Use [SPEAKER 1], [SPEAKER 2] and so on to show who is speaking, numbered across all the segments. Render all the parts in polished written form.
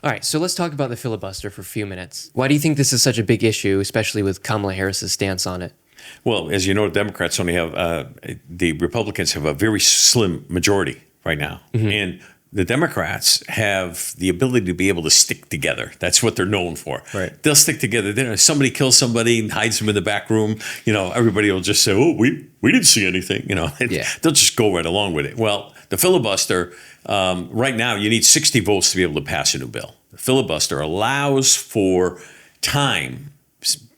[SPEAKER 1] All right, so let's talk about the filibuster for a few minutes. Why do you think this is such a big issue, especially with Kamala Harris's stance on it?
[SPEAKER 2] Well, as you know, Democrats only have the Republicans have a very slim majority right now, and the Democrats have the ability to be able to stick together. That's what they're known for.
[SPEAKER 1] Right.
[SPEAKER 2] They'll stick together. Then if somebody kills somebody and hides them in the back room, everybody will just say, "Oh, we didn't see anything." They'll just go right along with it. Well, the filibuster right now, you need 60 votes to be able to pass a new bill. The filibuster allows for time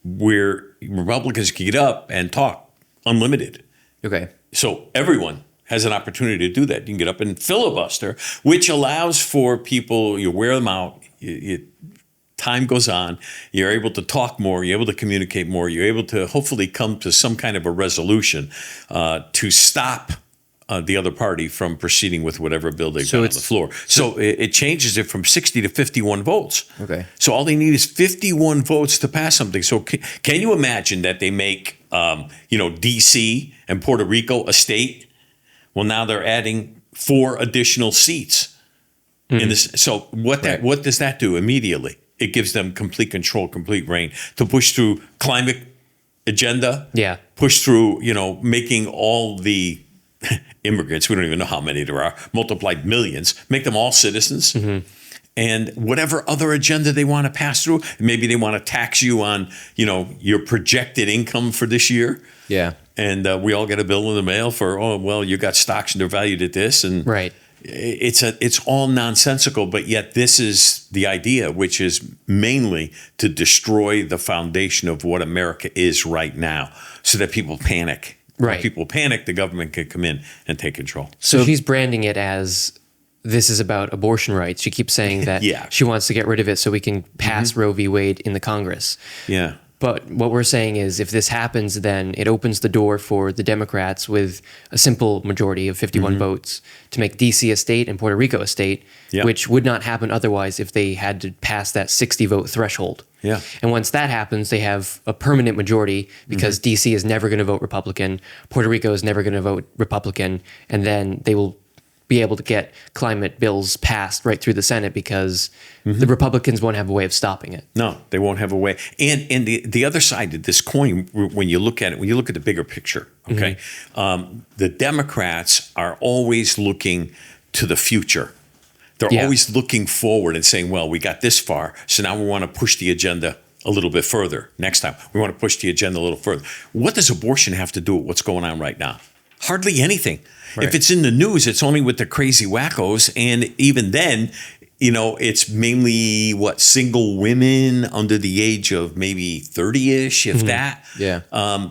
[SPEAKER 2] where Republicans can get up and talk unlimited.
[SPEAKER 1] Okay.
[SPEAKER 2] So everyone has an opportunity to do that. You can get up and filibuster, which allows for people, you wear them out, time goes on, you're able to talk more, you're able to communicate more, you're able to hopefully come to some kind of a resolution to stop the other party from proceeding with whatever bill they've got on the floor. So it changes it from 60 to 51 votes.
[SPEAKER 1] Okay.
[SPEAKER 2] So all they need is 51 votes to pass something. So can you imagine that they make, D.C. and Puerto Rico a state? Well, now they're adding 4 additional seats in this. So what does that do immediately? It gives them complete control, complete reign to push through climate agenda.
[SPEAKER 1] Yeah.
[SPEAKER 2] Push through, making all the immigrants, we don't even know how many there are, multiplied millions, make them all citizens. And whatever other agenda they want to pass through, maybe they want to tax you on, your projected income for this year.
[SPEAKER 1] Yeah.
[SPEAKER 2] And we all get a bill in the mail for, you got stocks and they're valued at this. And
[SPEAKER 1] right.
[SPEAKER 2] It's all nonsensical, but yet this is the idea, which is mainly to destroy the foundation of what America is right now so that people panic.
[SPEAKER 1] Right.
[SPEAKER 2] When people panic, the government can come in and take control.
[SPEAKER 1] So she's branding it as this is about abortion rights. She keeps saying that she wants to get rid of it so we can pass Roe v. Wade in the Congress.
[SPEAKER 2] Yeah.
[SPEAKER 1] But what we're saying is if this happens, then it opens the door for the Democrats with a simple majority of 51 votes to make D.C. a state and Puerto Rico a state, which would not happen otherwise if they had to pass that 60-vote threshold.
[SPEAKER 2] Yeah.
[SPEAKER 1] And once that happens, they have a permanent majority because D.C. is never going to vote Republican, Puerto Rico is never going to vote Republican, and then they will be able to get climate bills passed right through the Senate because the Republicans won't have a way of stopping it.
[SPEAKER 2] No, they won't have a way. And the other side of this coin, when you look at it, when you look at the bigger picture, okay, the Democrats are always looking to the future. They're always looking forward and saying, well, we got this far, so now we want to push the agenda a little bit further. Next time, we want to push the agenda a little further. What does abortion have to do with what's going on right now? Hardly anything. Right. If it's in the news, it's only with the crazy wackos. And even then, it's mainly single women under the age of maybe 30-ish, if that.
[SPEAKER 1] Yeah.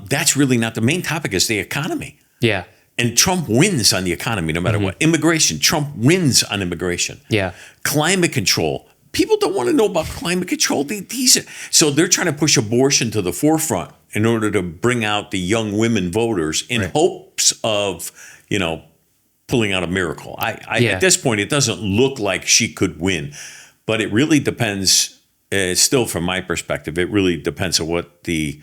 [SPEAKER 2] That's really not the main topic is the economy.
[SPEAKER 1] Yeah.
[SPEAKER 2] And Trump wins on the economy no matter what. Immigration, Trump wins on immigration.
[SPEAKER 1] Yeah.
[SPEAKER 2] Climate control. People don't want to know about climate control. So they're trying to push abortion to the forefront in order to bring out the young women voters in hopes of, pulling out a miracle. At this point, it doesn't look like she could win, but it really depends. Still, from my perspective, it really depends on what the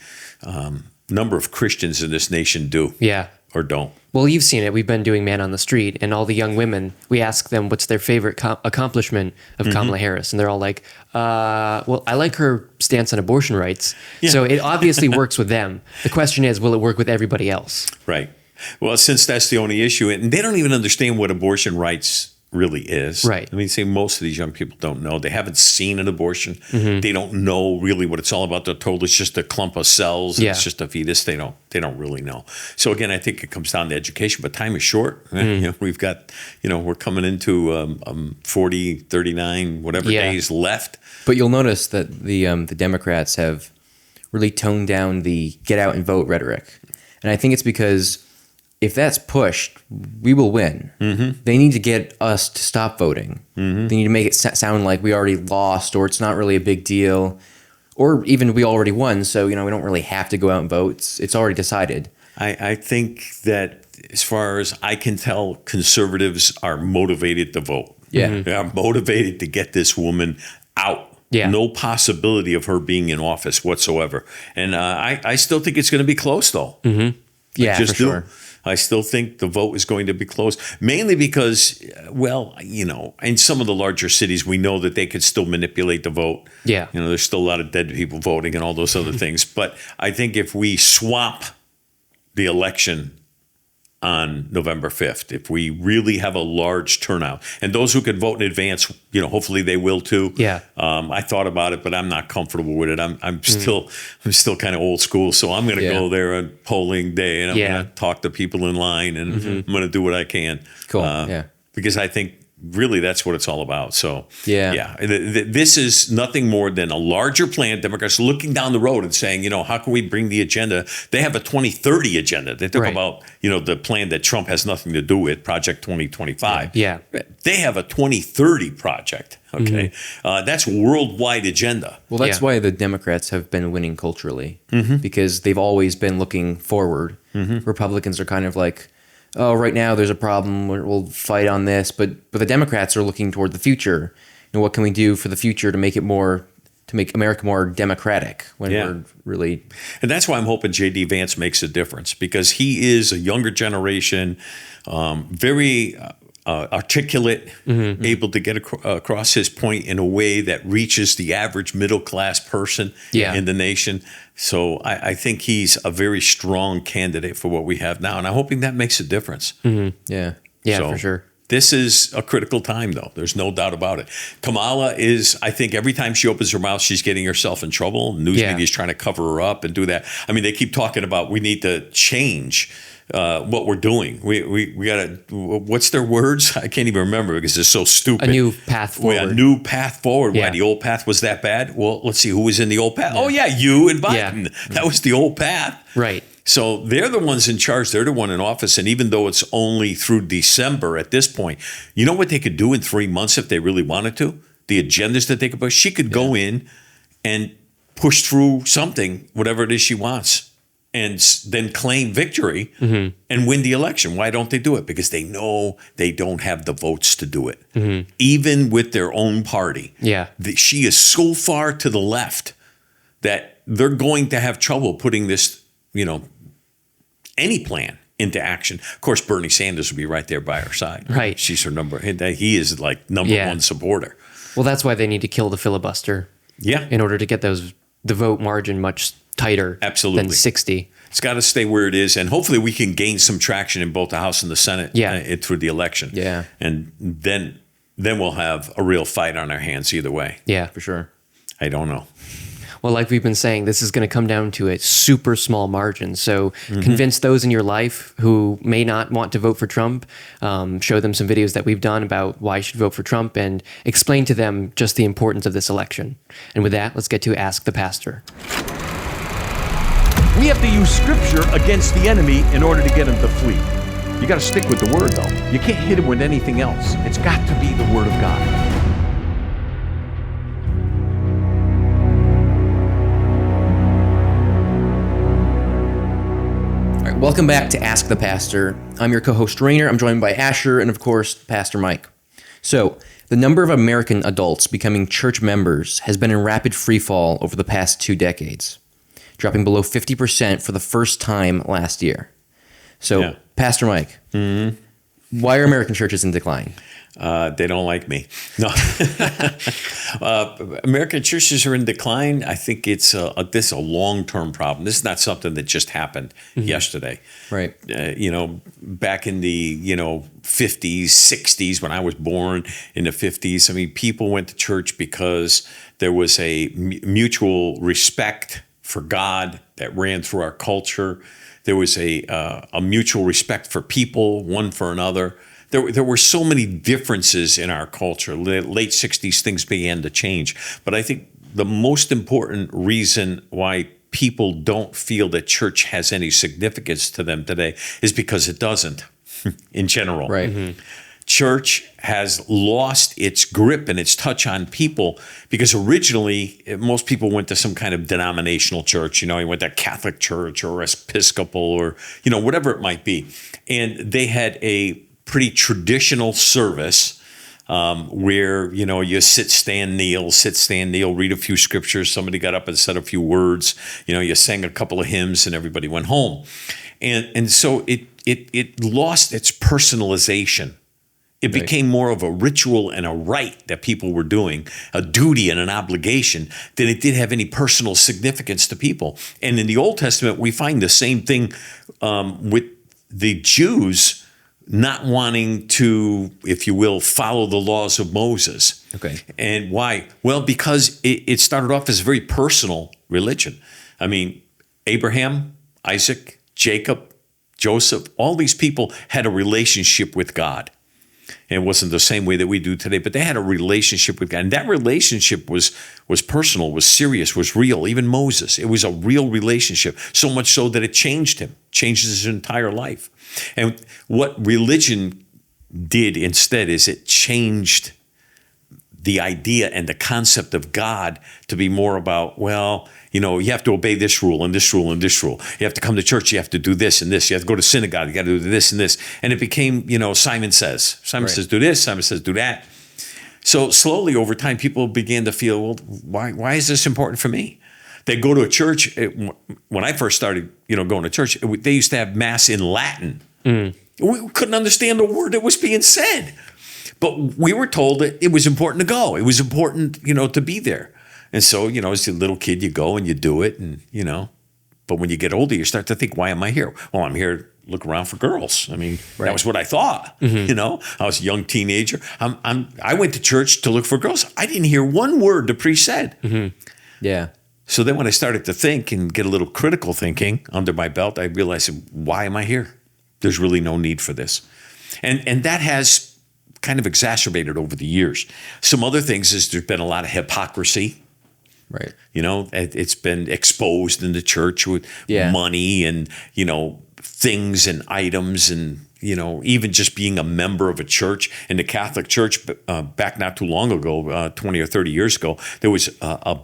[SPEAKER 2] number of Christians in this nation do.
[SPEAKER 1] Yeah.
[SPEAKER 2] Or don't.
[SPEAKER 1] Well, you've seen it. We've been doing Man on the Street, and all the young women, we ask them what's their favorite accomplishment of Kamala Harris, and they're all like, well, I like her stance on abortion rights. Yeah. So it obviously works with them. The question is, will it work with everybody else?
[SPEAKER 2] Right. Well, since that's the only issue, and they don't even understand what abortion rights really is.
[SPEAKER 1] Right.
[SPEAKER 2] I mean, most of these young people don't know. They haven't seen an abortion. They don't know really what it's all about. They're told it's just a clump of cells. It's just a fetus. They don't really know. So again, I think it comes down to education, but time is short. We've got, we're coming into 40, 39, whatever days left.
[SPEAKER 3] But you'll notice that the Democrats have really toned down the get out and vote rhetoric. And I think it's because if that's pushed, we will win. They need to get us to stop voting. They need to make it sound like we already lost or it's not really a big deal. Or even we already won, so we don't really have to go out and vote. It's already decided.
[SPEAKER 2] I think that as far as I can tell, conservatives are motivated to vote.
[SPEAKER 3] Yeah.
[SPEAKER 2] They are motivated to get this woman out.
[SPEAKER 1] Yeah.
[SPEAKER 2] No possibility of her being in office whatsoever. And I still think it's going to be close, though.
[SPEAKER 3] Yeah, for sure.
[SPEAKER 2] I still think the vote is going to be close, mainly because, in some of the larger cities, we know that they could still manipulate the vote.
[SPEAKER 1] Yeah.
[SPEAKER 2] There's still a lot of dead people voting and all those other things. But I think if we swap the election on November 5th, if we really have a large turnout, and those who can vote in advance, hopefully they will too.
[SPEAKER 1] Yeah.
[SPEAKER 2] I thought about it, but I'm not comfortable with it. I'm still kind of old school, so I'm going to go there on polling day, and I'm going to talk to people in line, and I'm going to do what I can.
[SPEAKER 3] Cool.
[SPEAKER 2] Because I think really that's what it's all about. So
[SPEAKER 3] Yeah.
[SPEAKER 2] This is nothing more than a larger plan. Democrats looking down the road and saying, how can we bring the agenda? They have a 2030 agenda. They talk
[SPEAKER 1] Right.
[SPEAKER 2] about, the plan that Trump has nothing to do with, Project 2025.
[SPEAKER 1] Yeah.
[SPEAKER 2] They have a 2030 project. Okay. That's worldwide agenda.
[SPEAKER 3] Well, that's
[SPEAKER 1] Yeah.
[SPEAKER 3] why the Democrats have been winning culturally, because they've always been looking forward. Republicans are kind of like, oh, right now there's a problem, we'll fight on this. But the Democrats are looking toward the future. What can we do for the future to make America more democratic when we're really...
[SPEAKER 2] And that's why I'm hoping J.D. Vance makes a difference, because he is a younger generation, very articulate, able to get across his point in a way that reaches the average middle-class person in the nation. So I think he's a very strong candidate for what we have now, and I'm hoping that makes a difference.
[SPEAKER 3] Yeah,
[SPEAKER 2] So
[SPEAKER 1] for sure.
[SPEAKER 2] This is a critical time, though. There's no doubt about it. Kamala is, I think, every time she opens her mouth, she's getting herself in trouble. News media is trying to cover her up and do that. I mean, they keep talking about we need to change what we're doing. We got to, what's their words? I can't even remember because it's so stupid.
[SPEAKER 1] A new path forward.
[SPEAKER 2] A new path forward.
[SPEAKER 1] Yeah.
[SPEAKER 2] Why, the old path was that bad? Well, let's see who was in the old path. Oh, yeah, you and Biden. That was the old path.
[SPEAKER 1] Right.
[SPEAKER 2] So they're the ones in charge. They're the one in office. And even though it's only through December at this point, you know what they could do in 3 months if they really wanted to? The agendas that they could push. She could go in and push through something, whatever it is she wants, and then claim victory and win the election. Why don't they do it? Because they know they don't have the votes to do it, even with their own party.
[SPEAKER 1] Yeah.
[SPEAKER 2] She is so far to the left that they're going to have trouble putting this, any plan into action. Of course, Bernie Sanders will be right there by her side.
[SPEAKER 1] Right.
[SPEAKER 2] She's her he is like number one supporter.
[SPEAKER 1] Well, that's why they need to kill the filibuster.
[SPEAKER 2] Yeah.
[SPEAKER 1] In order to get the vote margin much tighter than 60.
[SPEAKER 2] It's got to stay where it is, and hopefully we can gain some traction in both the House and the Senate through the election.
[SPEAKER 3] Yeah.
[SPEAKER 2] And then we'll have a real fight on our hands either way.
[SPEAKER 1] Yeah.
[SPEAKER 3] For sure.
[SPEAKER 2] I don't know.
[SPEAKER 1] Well, like we've been saying, this is going to come down to a super small margin. So convince those in your life who may not want to vote for Trump, show them some videos that we've done about why you should vote for Trump, and explain to them just the importance of this election. And with that, let's get to Ask the Pastor.
[SPEAKER 4] We have to use scripture against the enemy in order to get him to flee. You got to stick with the word, though. You can't hit him with anything else. It's got to be the word of God.
[SPEAKER 3] Welcome back to Ask the Pastor. I'm your co-host Rainer. I'm joined by Asher and, of course, Pastor Mike. So, the number of American adults becoming church members has been in rapid freefall over the past 2 decades, dropping below 50% for the first time last year. So, Pastor Mike, why are American churches in decline?
[SPEAKER 2] They don't like me. No. American churches are in decline. I think this is a long-term problem. This is not something that just happened yesterday.
[SPEAKER 3] Right.
[SPEAKER 2] Back in the 50s, 60s, when I was born in the 50s, I mean, people went to church because there was a mutual respect for God that ran through our culture. There was a mutual respect for people, one for another. There were so many differences in our culture. The late 60s, things began to change. But I think the most important reason why people don't feel that church has any significance to them today is because it doesn't, in general.
[SPEAKER 3] Right.
[SPEAKER 2] Church has lost its grip and its touch on people because originally most people went to some kind of denominational church. You went to Catholic church or Episcopal or, whatever it might be. And they had a pretty traditional service where, you sit, stand, kneel, read a few scriptures. Somebody got up and said a few words. You sang a couple of hymns and everybody went home. And so it lost its personalization. It became more of a ritual and a rite that people were doing, a duty and an obligation, than it did have any personal significance to people. And in the Old Testament, we find the same thing with the Jews not wanting to, if you will, follow the laws of Moses.
[SPEAKER 3] Okay.
[SPEAKER 2] And why? Well, because it started off as a very personal religion. I mean, Abraham, Isaac, Jacob, Joseph, all these people had a relationship with God. And it wasn't the same way that we do today, but they had a relationship with God. And that relationship was personal, was serious, was real. Even Moses, it was a real relationship, so much so that it changed him, changed his entire life. And what religion did instead is it changed the idea and the concept of God to be more about, well, you know, you have to obey this rule and this rule and this rule. You have to come to church. You have to do this and this. You have to go to synagogue. You got to do this and this. And it became, you know, Simon says. Simon says, do this. Simon says, do that. So slowly over time, people began to feel, well, why is this important for me? They go to a church. When I first started, you know, going to church, they used to have mass in Latin. We couldn't understand the word that was being said. But we were told that it was important to go. It was important, you know, to be there. And so, you know, as a little kid, you go and you do it, and, you know. But when you get older, you start to think, why am I here? Well, I'm here to look around for girls. I mean, that was what I thought, you know. I was a young teenager. I went to church to look for girls. I didn't hear one word the priest said.
[SPEAKER 3] Yeah.
[SPEAKER 2] So then when I started to think and get a little critical thinking under my belt, I realized, why am I here? There's really no need for this. And that has kind of exacerbated over the years. Some other things is there's been a lot of hypocrisy.
[SPEAKER 3] Right.
[SPEAKER 2] You know, it's been exposed in the church with money and, you know, things and items and, you know, even just being a member of a church. In the Catholic Church, back not too long ago, 20 or 30 years ago, there was a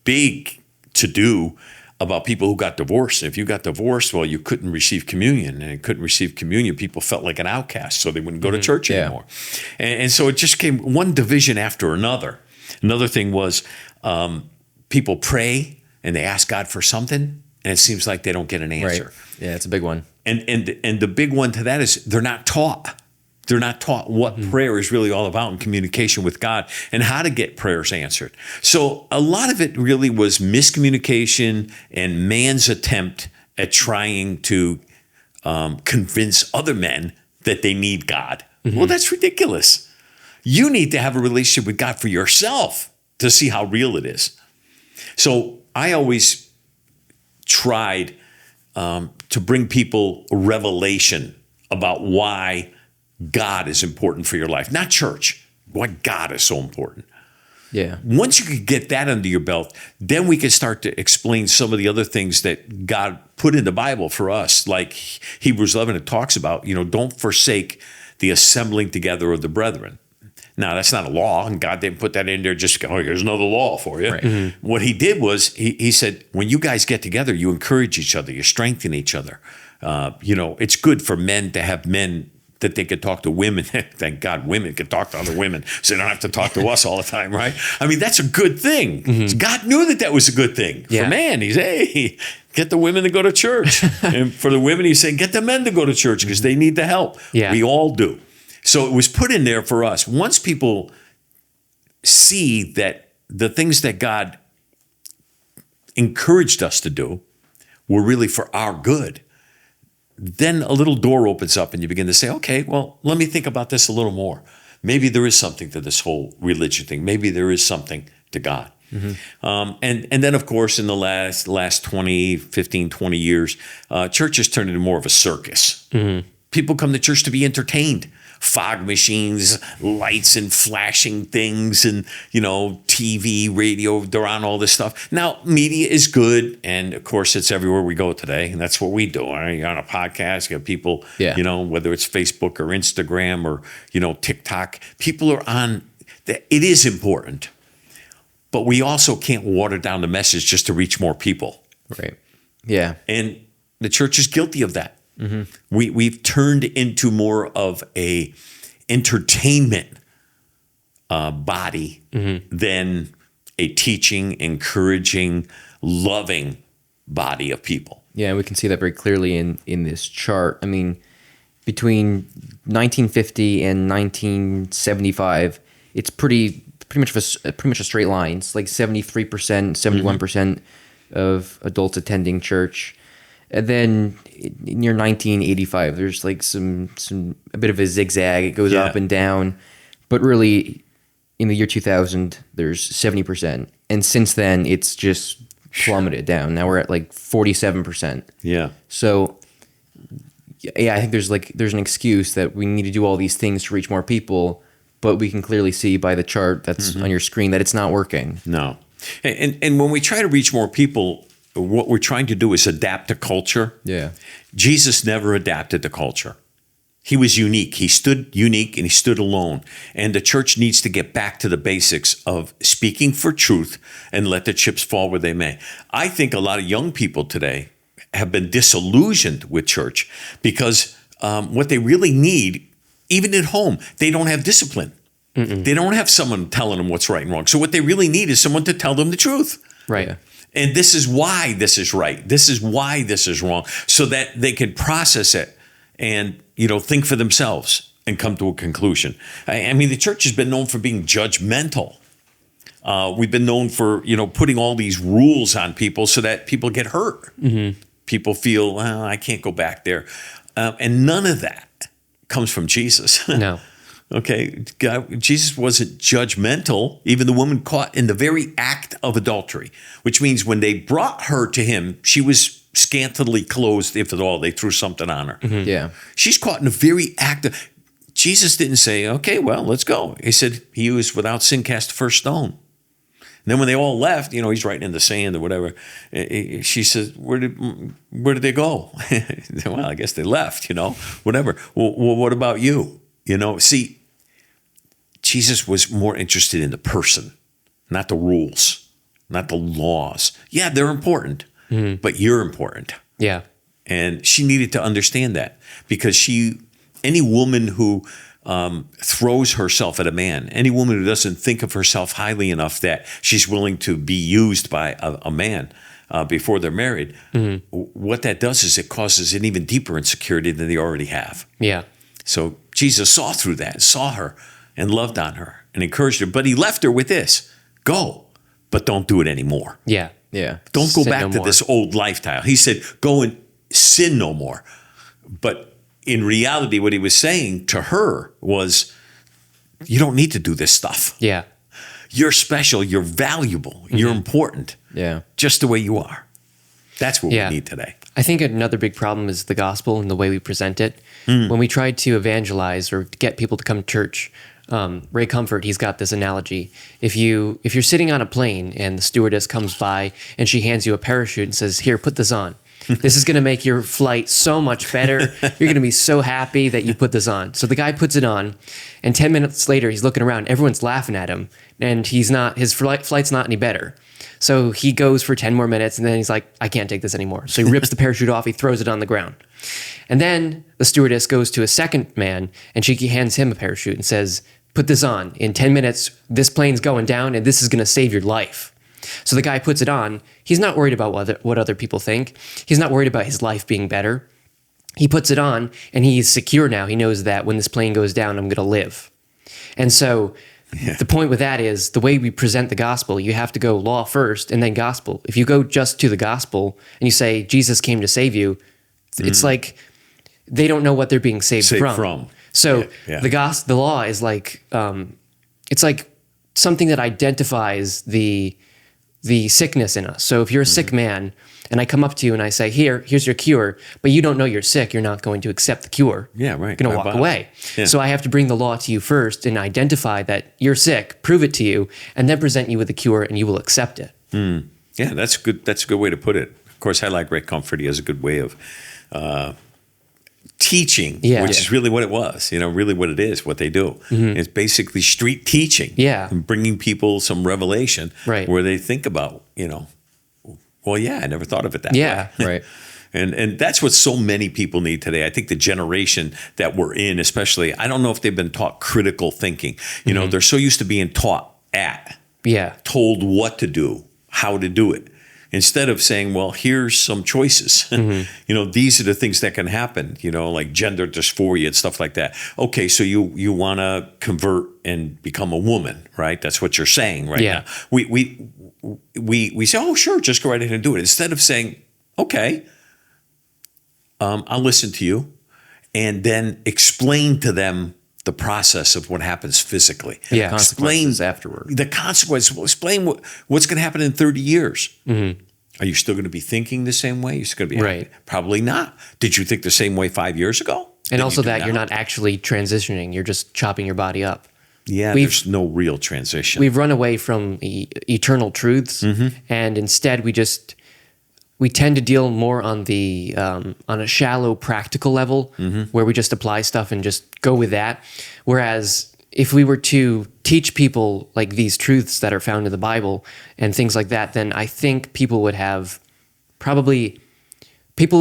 [SPEAKER 2] big to-do about people who got divorced. If you got divorced, well, you couldn't receive communion. And couldn't receive communion, people felt like an outcast, so they wouldn't go to church anymore. And so it just came one division after another. Another thing was people pray and they ask God for something, and it seems like they don't get an answer.
[SPEAKER 3] Right. Yeah, it's a big one.
[SPEAKER 2] And the big one to that is they're not taught. They're not taught what prayer is really all about in communication with God and how to get prayers answered. So a lot of it really was miscommunication and man's attempt at trying to convince other men that they need God. Well, that's ridiculous. You need to have a relationship with God for yourself to see how real it is. So I always tried to bring people revelation about why God is important for your life, not church, why God is so important.
[SPEAKER 3] Yeah.
[SPEAKER 2] Once you could get that under your belt, then we can start to explain some of the other things that God put in the Bible for us, like Hebrews 11, it talks about, you know, don't forsake the assembling together of the brethren. Now, that's not a law, and God didn't put that in there just, oh, here's another law for you.
[SPEAKER 3] Right.
[SPEAKER 2] What he did was he said, when you guys get together, you encourage each other, you strengthen each other. You know, it's good for men to have men that they could talk to women. Thank God women could talk to other women, so they don't have to talk to us all the time, right? I mean, that's a good thing. God knew that was a good thing. For man, he's, hey, get the women to go to church. And for the women, he's saying, get the men to go to church because they need the help.
[SPEAKER 1] Yeah.
[SPEAKER 2] We all do. So it was put in there for us. Once people see that the things that God encouraged us to do were really for our good, then a little door opens up and you begin to say, okay, well, let me think about this a little more. Maybe there is something to this whole religion thing. Maybe there is something to God. And then, of course, in the last 15, 20 years, church has turned into more of a circus. People come to church to be entertained. Fog machines, lights and flashing things, and, you know, TV, radio, they're on all this stuff. Now, media is good, and of course, it's everywhere we go today, and that's what we do. Right? You're on a podcast, you have people, you know, whether it's Facebook or Instagram or, you know, TikTok, people are on. It is important, but we also can't water down the message just to reach more people.
[SPEAKER 3] Right. Yeah.
[SPEAKER 2] And the church is guilty of that. We've turned into more of a entertainment body than a teaching, encouraging, loving body of people.
[SPEAKER 3] Yeah, we can see that very clearly in this chart. I mean, between 1950 and 1975, it's pretty much a straight line. It's like 73%, 71% of adults attending church. And then near 1985, there's like a bit of a zigzag. It goes up and down. But really, in the year 2000, there's 70%. And since then, it's just plummeted down. Now we're at like 47%.
[SPEAKER 2] Yeah.
[SPEAKER 3] So, yeah, I think there's an excuse that we need to do all these things to reach more people, but we can clearly see by the chart that's on your screen that it's not working.
[SPEAKER 2] No. And when we try to reach more people, what we're trying to do is adapt to culture.
[SPEAKER 3] Yeah.
[SPEAKER 2] Jesus never adapted to culture. He was unique. He stood unique and he stood alone. And the church needs to get back to the basics of speaking for truth and let the chips fall where they may. I think a lot of young people today have been disillusioned with church because what they really need, even at home, they don't have discipline. They don't have someone telling them what's right and wrong. So what they really need is someone to tell them the truth.
[SPEAKER 1] Right.
[SPEAKER 3] Yeah.
[SPEAKER 2] And this is why this is right. This is why this is wrong, so that they can process it and, think for themselves and come to a conclusion. I mean, the church has been known for being judgmental. We've been known for, putting all these rules on people so that people get hurt. People feel, well, I can't go back there. And none of that comes from Jesus.
[SPEAKER 1] No.
[SPEAKER 2] Okay, Jesus wasn't judgmental. Even the woman caught in the very act of adultery, which means when they brought her to him, she was scantily clothed, if at all. They threw something on her.
[SPEAKER 3] Yeah.
[SPEAKER 2] She's caught in the very act of. Jesus didn't say, okay, well, let's go. He said, he who is without sin cast the first stone. And then when they all left, he's writing in the sand or whatever. She says, where did they go? Well, I guess they left, whatever. Well, what about you? See, Jesus was more interested in the person, not the rules, not the laws. Yeah, they're important, but you're important.
[SPEAKER 1] Yeah.
[SPEAKER 2] And she needed to understand that because any woman who throws herself at a man, any woman who doesn't think of herself highly enough that she's willing to be used by a man before they're married, what that does is it causes an even deeper insecurity than they already have.
[SPEAKER 1] Yeah.
[SPEAKER 2] So Jesus saw through that, saw her and loved on her and encouraged her. But he left her with this: go, but don't do it anymore.
[SPEAKER 1] Yeah.
[SPEAKER 3] Yeah.
[SPEAKER 2] Don't go
[SPEAKER 1] Sin
[SPEAKER 2] back
[SPEAKER 1] no
[SPEAKER 2] to
[SPEAKER 1] more.
[SPEAKER 2] this old lifestyle. He said, go and sin no more. But in reality, what he was saying to her was, you don't need to do this stuff.
[SPEAKER 1] Yeah.
[SPEAKER 2] You're special. You're valuable. You're important.
[SPEAKER 3] Yeah.
[SPEAKER 2] Just the way you are. That's what
[SPEAKER 1] Yeah.
[SPEAKER 2] we need today.
[SPEAKER 1] I think another big problem is the gospel and the way we present it. When we try to evangelize or get people to come to church, Ray Comfort, he's got this analogy. If you're sitting on a plane and the stewardess comes by and she hands you a parachute and says, "Here, put this on. This is going to make your flight so much better. You're going to be so happy that you put this on." So the guy puts it on, and 10 minutes later, he's looking around. Everyone's laughing at him, and his flight's not any better. So he goes for 10 more minutes, and then he's like, "I can't take this anymore." So he rips the parachute off. He throws it on the ground. And then the stewardess goes to a second man, and she hands him a parachute and says, "Put this on. In 10 minutes, this plane's going down, and this is going to save your life." So the guy puts it on. He's not worried about what other people think. He's not worried about his life being better. He puts it on, and he's secure now. He knows that when this plane goes down, I'm going to live. And so the point with that is the way we present the gospel, you have to go law first and then gospel. If you go just to the gospel and you say, Jesus came to save you, it's like they don't know what they're being saved from. So the law is like, it's like something that identifies the sickness in us. So if you're a sick man and I come up to you and I say, here's your cure, but you don't know you're sick, you're not going to accept the cure.
[SPEAKER 2] Yeah, right.
[SPEAKER 1] You're going to walk away.
[SPEAKER 2] Yeah.
[SPEAKER 1] So I have to bring the law to you first and identify that you're sick, prove it to you, and then present you with the cure and you will accept it.
[SPEAKER 2] Yeah, that's good. That's a good way to put it. Of course, I like Ray Comfort. He has a good way of teaching, which is really what it was, really what it is, what they do. It's basically street teaching.
[SPEAKER 1] Yeah.
[SPEAKER 2] And bringing people some revelation where they think about, well, I never thought of it that way.
[SPEAKER 3] Right.
[SPEAKER 2] And that's what so many people need today. I think the generation that we're in, especially, I don't know if they've been taught critical thinking. They're so used to being told what to do, how to do it. Instead of saying, well, here's some choices. These are the things that can happen, like gender dysphoria and stuff like that. Okay, so you want to convert and become a woman, right? That's what you're saying right now. We say, oh, sure, just go right ahead and do it. Instead of saying, okay, I'll listen to you, and then explain to them the process of what happens physically.
[SPEAKER 3] Yeah, consequences afterward.
[SPEAKER 2] The consequences. Explain what's going to happen in 30 years. Are you still going to be thinking the same way? You're still going to be
[SPEAKER 1] right.
[SPEAKER 2] Probably not. Did you think the same way 5 years ago?
[SPEAKER 1] And also that you're not actually transitioning. You're just chopping your body up.
[SPEAKER 2] Yeah, there's no real transition.
[SPEAKER 1] We've run away from eternal truths, and instead we tend to deal more on the on a shallow practical level, where we just apply stuff and just go with that. Whereas if we were to teach people like these truths that are found in the Bible and things like that, then I think people would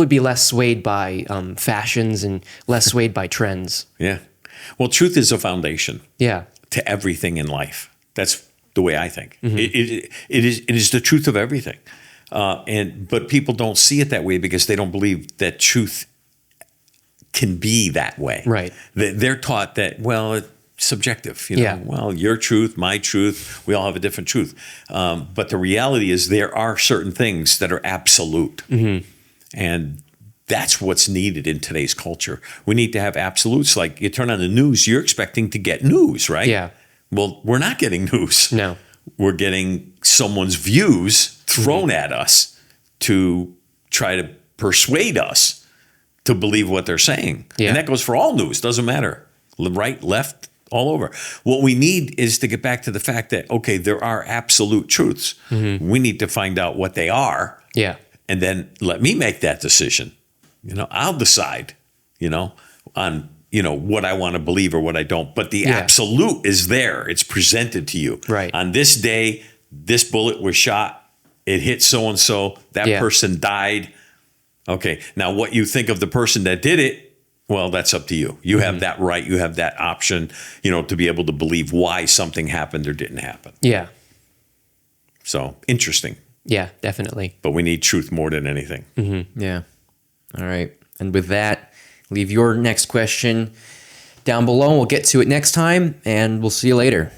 [SPEAKER 1] be less swayed by fashions and less swayed by trends.
[SPEAKER 2] Yeah. Well, truth is a foundation.
[SPEAKER 1] Yeah.
[SPEAKER 2] To everything in life. That's the way I think. It is the truth of everything. But people don't see it that way because they don't believe that truth can be that way.
[SPEAKER 1] Right.
[SPEAKER 2] They're taught that, well, it's subjective.
[SPEAKER 1] Yeah.
[SPEAKER 2] Well, your truth, my truth, we all have a different truth. But the reality is there are certain things that are absolute. And that's what's needed in today's culture. We need to have absolutes. Like you turn on the news, you're expecting to get news, right?
[SPEAKER 1] Yeah.
[SPEAKER 2] Well, we're not getting news.
[SPEAKER 1] No.
[SPEAKER 2] We're getting someone's views thrown at us to try to persuade us to believe what they're saying.
[SPEAKER 1] Yeah.
[SPEAKER 2] And that goes for all news. Doesn't matter. Right, left, all over. What we need is to get back to the fact that, okay, there are absolute truths. We need to find out what they are.
[SPEAKER 1] Yeah.
[SPEAKER 2] And then let me make that decision. I'll decide, on, what I want to believe or what I don't. But the absolute is there. It's presented to you.
[SPEAKER 1] Right.
[SPEAKER 2] On this day, this bullet was shot. It hit so-and-so. That person died. Okay. Now, what you think of the person that did it, well, that's up to you. You have that right. You have that option, to be able to believe why something happened or didn't happen.
[SPEAKER 1] Yeah.
[SPEAKER 2] So interesting.
[SPEAKER 1] Yeah, definitely.
[SPEAKER 2] But we need truth more than anything.
[SPEAKER 3] Yeah. All right. And with that, leave your next question down below. We'll get to it next time, and we'll see you later.